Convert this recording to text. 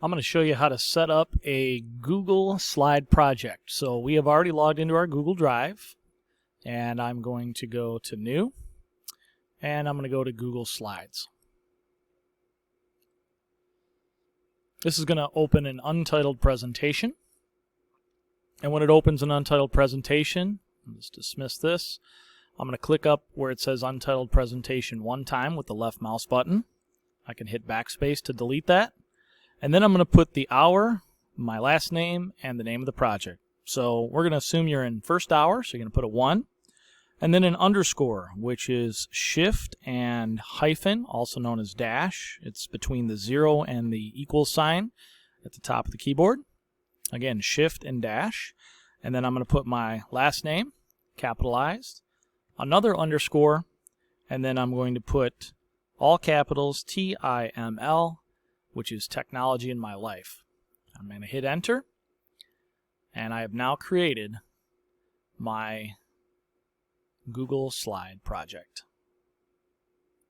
I'm going to show you how to set up a Google Slide project. So we have already logged into our Google Drive, and I'm going to go to New, and I'm going to go to Google Slides. This is going to open an untitled presentation, and when it opens an untitled presentation, let's dismiss this. I'm going to click up where it says Untitled Presentation one time with the left mouse button. I can hit backspace to delete that. And then I'm going to put the hour, my last name, and the name of the project. So we're going to assume you're in first hour, so you're going to put a 1. And then an underscore, which is shift and hyphen, also known as dash. It's between the 0 and the equal sign at the top of the keyboard. Again, shift and dash. And then I'm going to put my last name, capitalized, another underscore, and then I'm going to put all capitals TIML, which is technology in my life. I'm going to hit enter, and I have now created my Google Slide project.